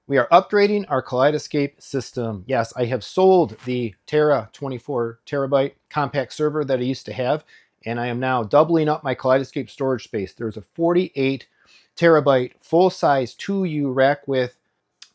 We are upgrading our Kaleidescape system. Yes, I have sold the Terra 24 terabyte compact server that I used to have, and I am now doubling up my Kaleidescape storage space. There's a 48 terabyte full-size 2U rack with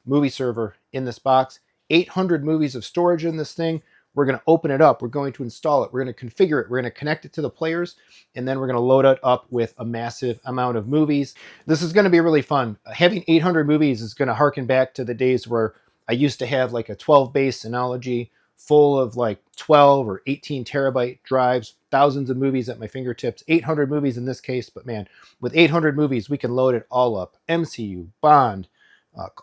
movie server in this box, 800 movies of storage in this thing. We're going to open it up. We're going to install it. We're going to configure it. We're going to connect it to the players, and then we're going to load it up with a massive amount of movies. This is going to be really fun. Having 800 movies is going to harken back to the days where I used to have like a 12 base Synology full of like 12 or 18 terabyte drives, thousands of movies at my fingertips, 800 movies in this case. But man, with 800 movies, we can load it all up. MCU, Bond,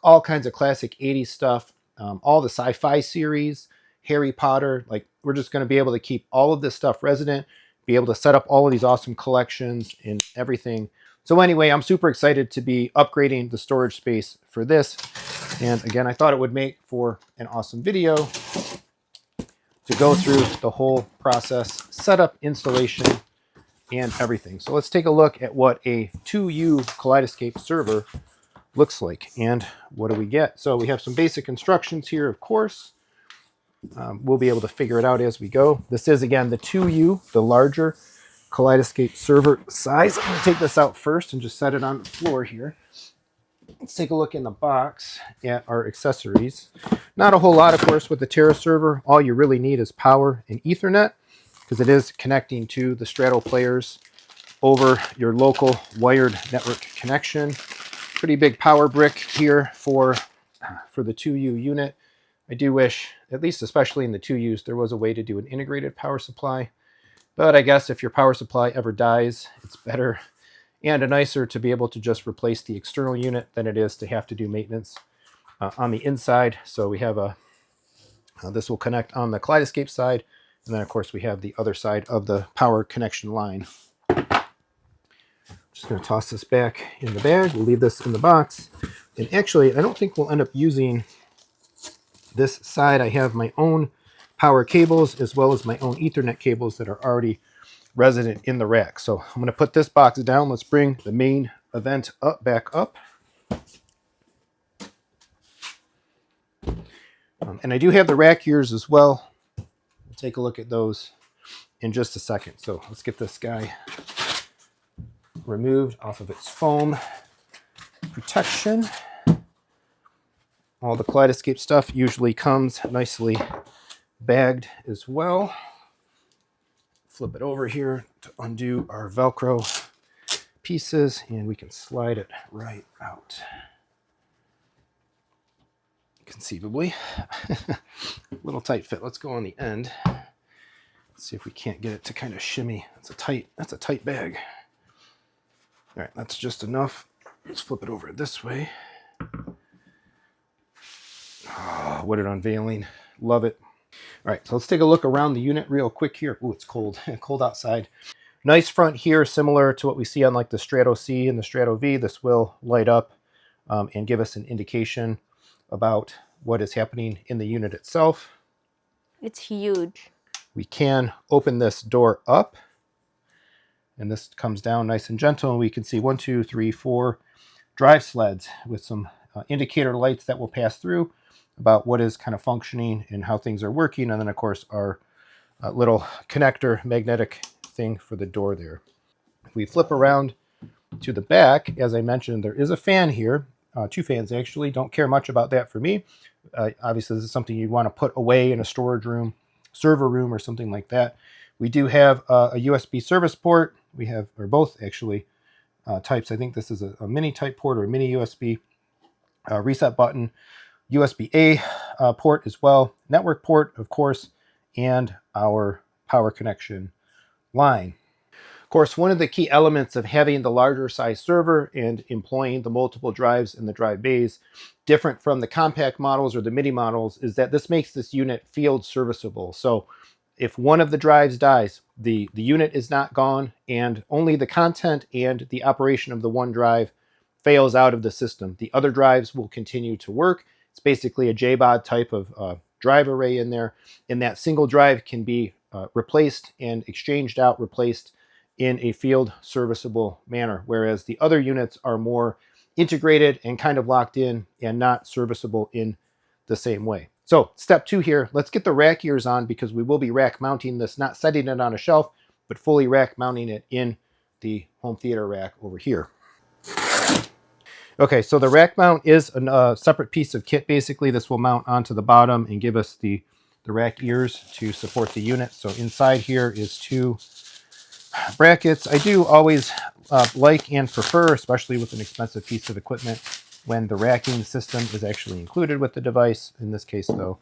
all kinds of classic 80s stuff, all the sci-fi series, Harry Potter. Like, we're just going to be able to keep all of this stuff resident, be able to set up all of these awesome collections and everything. So anyway, I'm super excited to be upgrading the storage space for this. And again, I thought it would make for an awesome video to go through the whole process, setup, installation, and everything. So let's take a look at what a 2U Kaleidescape server looks like. And what do we get? So we have some basic instructions here, of course. We'll be able to figure it out as we go. This is, again, the 2U, the larger Kaleidescape server size. I'm going to take this out first and just set it on the floor here. Let's take a look in the box at our accessories. Not a whole lot, of course, with the Terra server. All you really need is power and Ethernet, because it is connecting to the Strato players over your local wired network connection. Pretty big power brick here for the 2U unit. I do wish, at least especially in the 2Us, there was a way to do an integrated power supply. But I guess if your power supply ever dies, it's better and nicer to be able to just replace the external unit than it is to have to do maintenance on the inside. So we have this will connect on the Kaleidescape side. And then, of course, we have the other side of the power connection line. Just going to toss this back in the bag. We'll leave this in the box. And actually, I don't think we'll end up using this side. I have my own power cables as well as my own Ethernet cables that are already resident in the rack. So I'm going to put this box down. Let's bring the main event back up. And I do have the rack gears as well. We'll take a look at those in just a second. So let's get this guy removed off of its foam protection. All the Kaleidescape stuff usually comes nicely bagged as well. Flip it over here to undo our Velcro pieces, and we can slide it right out. Conceivably. A little tight fit. Let's go on the end. Let's see if we can't get it to kind of shimmy. That's a tight bag. All right, that's just enough. Let's flip it over this way. Oh, what an unveiling. Love it. All right, so let's take a look around the unit real quick here. Oh, it's cold. Cold outside. Nice front here, similar to what we see on like the Strato C and the Strato V. This will light up and give us an indication about what is happening in the unit itself. It's huge. We can open this door up, and this comes down nice and gentle, and we can see 1, 2, 3, 4 drive sleds with some indicator lights that will pass through about what is kind of functioning and how things are working. And then, of course, our little connector magnetic thing for the door there. If we flip around to the back, as I mentioned, there is a fan here. 2 fans, actually. Don't care much about that for me. Obviously, this is something you want to put away in a storage room, server room, or something like that. We do have a USB service port. We have, or both actually, types. I think this is a mini type port or a mini USB reset button. USB-A port as well, network port, of course, and our power connection line. Of course, one of the key elements of having the larger size server and employing the multiple drives in the drive bays, different from the compact models or the mini models, is that this makes this unit field serviceable. So if one of the drives dies, the unit is not gone, and only the content and the operation of the one drive fails out of the system. The other drives will continue to work. It's basically a JBOD type of drive array in there, and that single drive can be replaced and exchanged out, replaced in a field serviceable manner, whereas the other units are more integrated and kind of locked in and not serviceable in the same way. So step 2 here, let's get the rack ears on, because we will be rack mounting this, not setting it on a shelf, but fully rack mounting it in the home theater rack over here. Okay, so the rack mount is a separate piece of kit. Basically, this will mount onto the bottom and give us the rack ears to support the unit. So inside here is 2 brackets. I do always like and prefer, especially with an expensive piece of equipment, when the racking system is actually included with the device. In this case, though,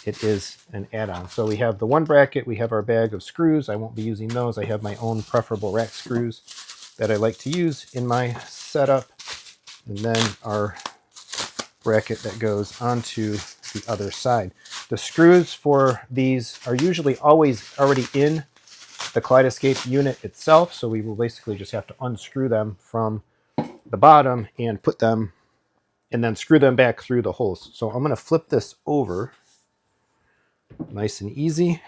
it is an add-on. So we have the 1 bracket, we have our bag of screws. I won't be using those. I have my own preferable rack screws that I like to use in my setup. And then our bracket that goes onto the other side. The screws for these are usually always already in the Kaleidescape unit itself, so we will basically just have to unscrew them from the bottom and put them, and then screw them back through the holes. So I'm going to flip this over, nice and easy.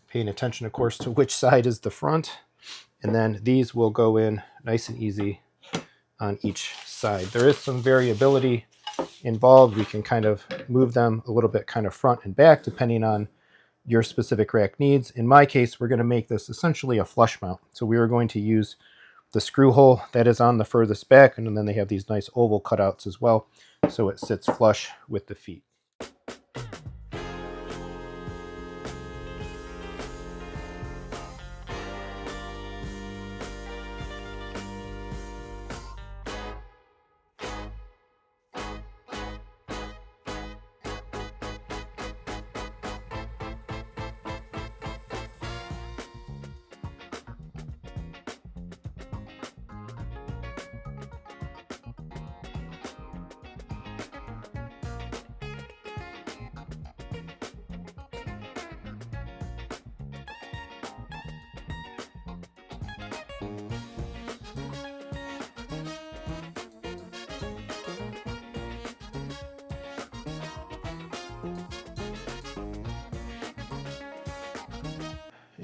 Paying attention, of course, to which side is the front. And then these will go in nice and easy on each side. There is some variability involved. We can kind of move them a little bit kind of front and back depending on your specific rack needs. In my case, we're going to make this essentially a flush mount. So we are going to use the screw hole that is on the furthest back, and then they have these nice oval cutouts as well, so it sits flush with the feet.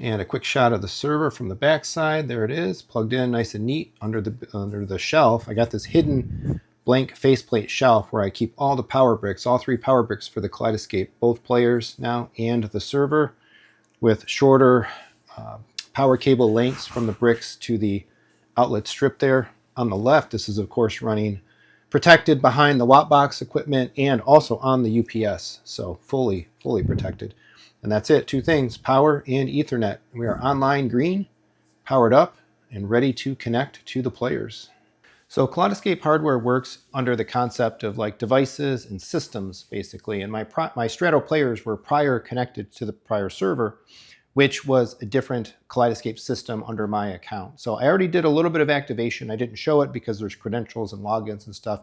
And a quick shot of the server from the back side. There it is, plugged in nice and neat under the shelf. I got this hidden blank faceplate shelf where I keep all the power bricks, all 3 power bricks for the Kaleidescape, both players now and the server, with shorter power cable lengths from the bricks to the outlet strip there. On the left, this is of course running protected behind the Wattbox equipment and also on the UPS, so fully protected. And that's it, 2 things, power and Ethernet. We are online green, powered up, and ready to connect to the players. So Kaleidescape hardware works under the concept of like devices and systems, basically. And my Strato players were prior connected to the prior server, which was a different Kaleidescape system under my account. So I already did a little bit of activation. I didn't show it because there's credentials and logins and stuff.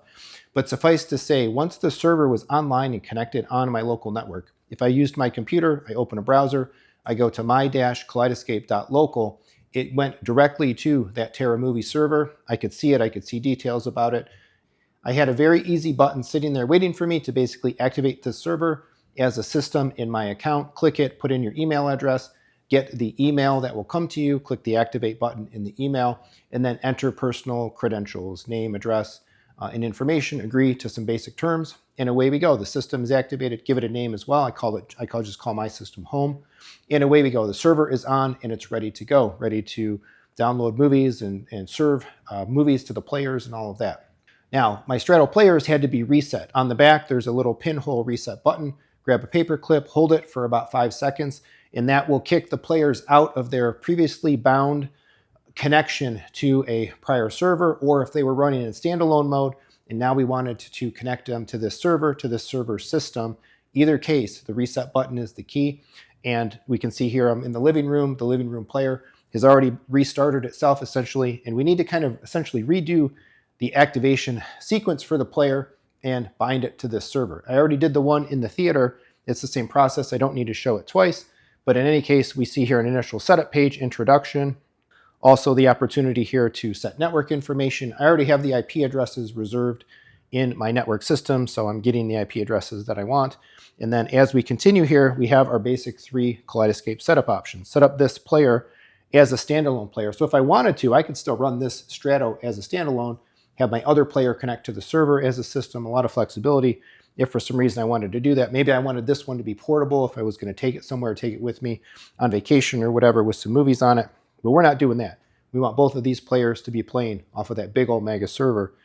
But suffice to say, once the server was online and connected on my local network, if I used my computer, I open a browser, I go to my-kaleidescape.local, it went directly to that Terra movie server. I could see it, I could see details about it. I had a very easy button sitting there waiting for me to basically activate this server as a system in my account. Click it, put in your email address, get the email that will come to you, click the activate button in the email, and then enter personal credentials, name, address, and information, agree to some basic terms, and away we go. The system is activated. Give it a name as well. I just call my system home, and away we go. The server is on and it's ready to go, ready to download movies and serve movies to the players and all of that. Now, my Strato players had to be reset. On the back, there's a little pinhole reset button. Grab a paper clip, hold it for about 5 seconds, and that will kick the players out of their previously bound connection to a prior server, or if they were running in standalone mode and now we wanted to connect them to this server system. Either case, the reset button is the key. And we can see here I'm in the living room. The living room player has already restarted itself essentially, and we need to kind of essentially redo the activation sequence for the player and bind it to this server. I already did the one in the theater. It's the same process. I don't need to show it twice, but in any case, we see here an initial setup page, introduction. Also the opportunity here to set network information. I already have the IP addresses reserved in my network system, so I'm getting the IP addresses that I want. And then as we continue here, we have our basic 3 Kaleidescape setup options. Set up this player as a standalone player. So if I wanted to, I could still run this Strato as a standalone, have my other player connect to the server as a system, a lot of flexibility. If for some reason I wanted to do that, maybe I wanted this one to be portable if I was going to take it somewhere, take it with me on vacation or whatever with some movies on it. But we're not doing that. We want both of these players to be playing off of that big old mega server.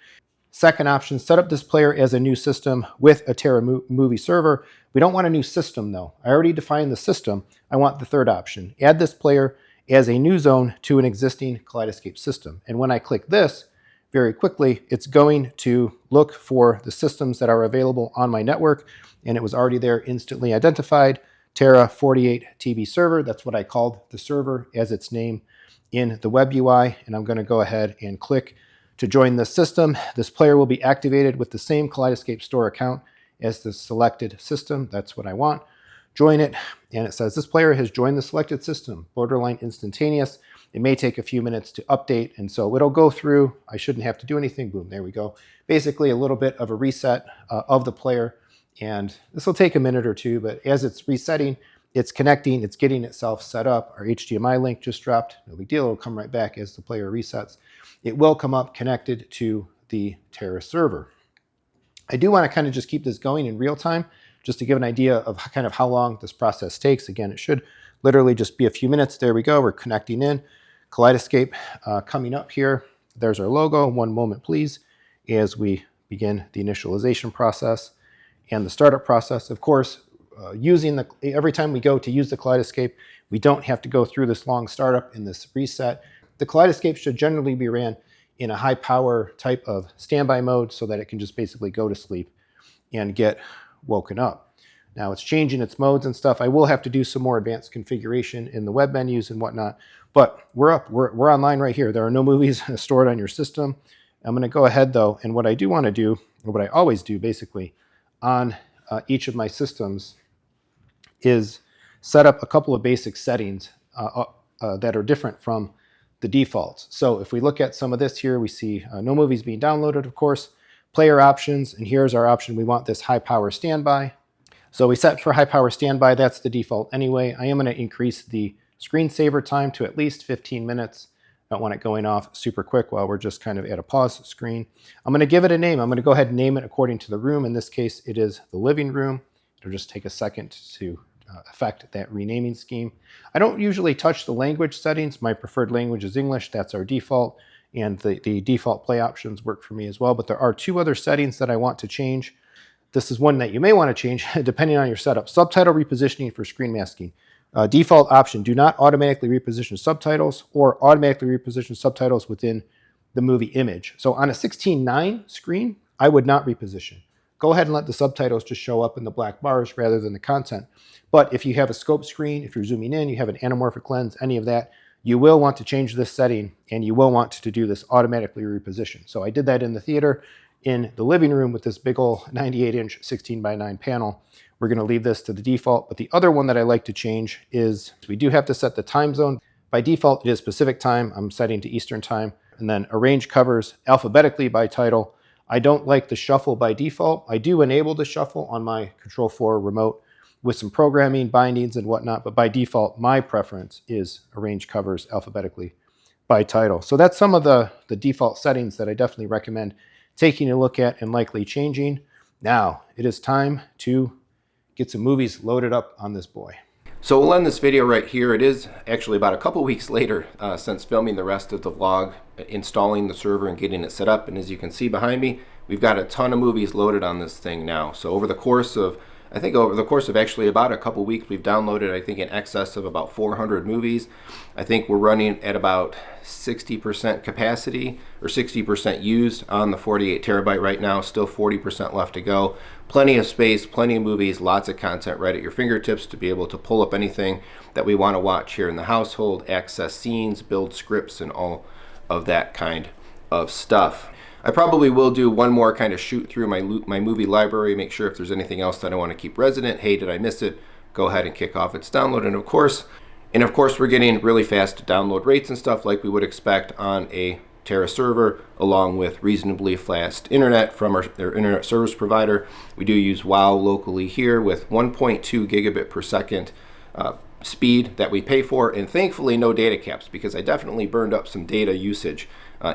Second option, set up this player as a new system with a Terra movie server. We don't want a new system though. I already defined the system. I want the third option. Add this player as a new zone to an existing Kaleidescape system. And when I click this, very quickly, it's going to look for the systems that are available on my network. And it was already there, instantly identified. Terra 48 TB server. That's what I called the server as its name in the web UI. And I'm going to go ahead and click to join this system. This player will be activated with the same Kaleidescape Store account as the selected system. That's what I want. Join it, and it says this player has joined the selected system, borderline instantaneous. It may take a few minutes to update, and so it'll go through. I shouldn't have to do anything. Boom, there we go. Basically a little bit of a reset of the player, and this will take a minute or two, but as it's resetting, it's connecting, it's getting itself set up. Our HDMI link just dropped. No big deal, it'll come right back as the player resets. It will come up connected to the Terra server. I do want to kind of just keep this going in real time, just to give an idea of kind of how long this process takes. Again, it should literally just be a few minutes. There we go, we're connecting in. Kaleidescape coming up here. There's our logo. One moment, please, as we begin the initialization process and the startup process. Of course, every time we go to use the Kaleidescape, we don't have to go through this long startup and this reset. The Kaleidescape should generally be ran in a high power type of standby mode so that it can just basically go to sleep and get woken up. Now it's changing its modes and stuff. I will have to do some more advanced configuration in the web menus and whatnot, but we're up, we're online right here. There are no movies stored on your system. I'm going to go ahead though, and what I do want to do, or what I always do basically on each of my systems, is set up a couple of basic settings that are different from the defaults. So if we look at some of this here, we see no movies being downloaded, of course, player options, and here's our option. We want this high power standby. So we set for high power standby, that's the default anyway. I am going to increase the screensaver time to at least 15 minutes. I don't want it going off super quick while we're just kind of at a pause screen. I'm going to give it a name. I'm going to go ahead and name it according to the room. In this case, it is the living room. It'll just take a second to affect that renaming scheme. I don't usually touch the language settings. My preferred language is English. That's our default. And the default play options work for me as well. But there are two other settings that I want to change. This is one that you may want to change depending on your setup. Subtitle repositioning for screen masking. Default option, do not automatically reposition subtitles or automatically reposition subtitles within the movie image. So on a 16:9 screen, I would not reposition. Go ahead and let the subtitles just show up in the black bars rather than the content. But if you have a scope screen, if you're zooming in, you have an anamorphic lens, any of that, you will want to change this setting and you will want to do this automatically reposition. So I did that in the theater. In the living room with this big old 98-inch 16:9 panel, we're going to leave this to the default. But the other one that I like to change is we do have to set the time zone. By default, it is Pacific time. I'm setting to Eastern time. And then arrange covers alphabetically by title. I don't like the shuffle by default. I do enable the shuffle on my Control-4 remote with some programming, bindings, and whatnot. But by default, my preference is arrange covers alphabetically by title. So that's some of the default settings that I definitely recommend taking a look at and likely changing. Now, it is time to get some movies loaded up on this boy. So we'll end this video right here. It is actually about a couple weeks later since filming the rest of the vlog, installing the server and getting it set up. And as you can see behind me, we've got a ton of movies loaded on this thing now. So over the course of actually about a couple weeks, we've downloaded, I think, in excess of about 400 movies. I think we're running at about 60% capacity or 60% used on the 48 terabyte right now, still 40% left to go. Plenty of space, plenty of movies, lots of content right at your fingertips to be able to pull up anything that we want to watch here in the household, access scenes, build scripts, and all of that kind of stuff. I probably will do one more kind of shoot through my movie library, make sure if there's anything else that I want to keep resident. Hey, did I miss it? Go ahead and kick off its download. And of course, we're getting really fast download rates and stuff like we would expect on a Terra server, along with reasonably fast internet from their internet service provider. We do use WoW locally here with 1.2 gigabit per second speed that we pay for, and thankfully no data caps, because I definitely burned up some data usage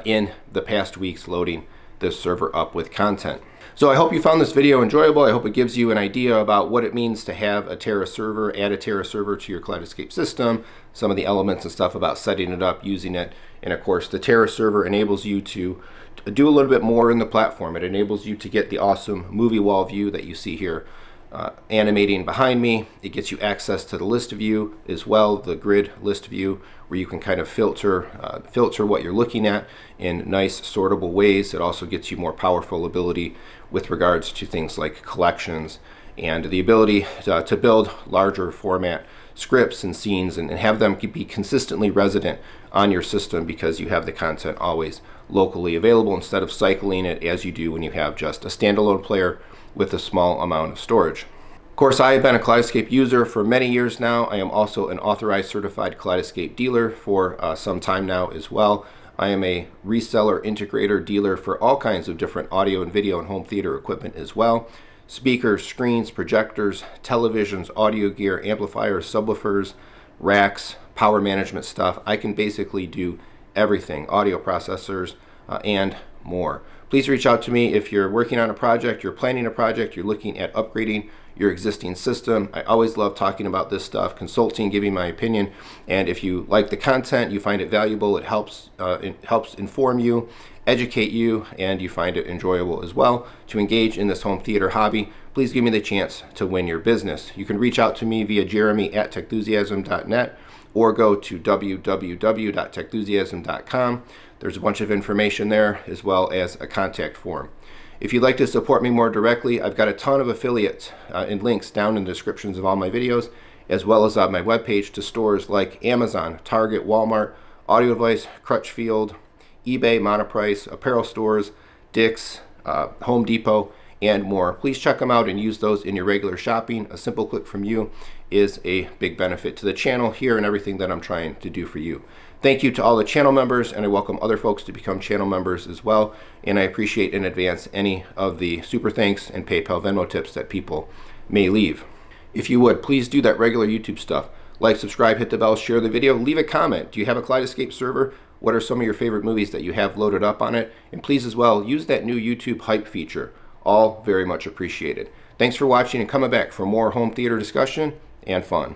in the past weeks loading this server up with content. So I hope you found this video enjoyable. I hope it gives you an idea about what it means to have a Terra server, add a Terra server to your Kaleidescape system, some of the elements and stuff about setting it up, using it. And of course, the Terra server enables you to do a little bit more in the platform. It enables you to get the awesome movie wall view that you see here animating behind me. It gets you access to the list view as well, the grid list view, where you can kind of filter what you're looking at in nice sortable ways. It also gets you more powerful ability with regards to things like collections and the ability to build larger format scripts and scenes and have them be consistently resident on your system because you have the content always locally available instead of cycling it as you do when you have just a standalone player with a small amount of storage. Of course, I have been a Kaleidescape user for many years now. I am also an authorized certified Kaleidescape dealer for some time now as well. I am a reseller, integrator, dealer for all kinds of different audio and video and home theater equipment as well. Speakers, screens, projectors, televisions, audio gear, amplifiers, subwoofers, racks, power management stuff. I can basically do everything, audio processors, and more. Please reach out to me if you're working on a project, you're planning a project, you're looking at upgrading your existing system. I always love talking about this stuff, consulting, giving my opinion, and if you like the content, you find it valuable, it helps inform you, educate you, and you find it enjoyable as well to engage in this home theater hobby, please give me the chance to win your business. You can reach out to me via jeremy@techthusiasm.net or go to www.techthusiasm.com. There's a bunch of information there as well as a contact form. If you'd like to support me more directly, I've got a ton of affiliates and links down in the descriptions of all my videos, as well as on my webpage to stores like Amazon, Target, Walmart, Audio Device, Crutchfield, eBay, Monoprice, apparel stores, Dick's, Home Depot, and more. Please check them out and use those in your regular shopping. A simple click from you is a big benefit to the channel here and everything that I'm trying to do for you. Thank you to all the channel members, and I welcome other folks to become channel members as well. And I appreciate in advance any of the super thanks and PayPal Venmo tips that people may leave. If you would, please do that regular YouTube stuff. Like, subscribe, hit the bell, share the video, leave a comment. Do you have a Kaleidescape server? What are some of your favorite movies that you have loaded up on it? And please as well, use that new YouTube hype feature. All very much appreciated. Thanks for watching and coming back for more home theater discussion and fun.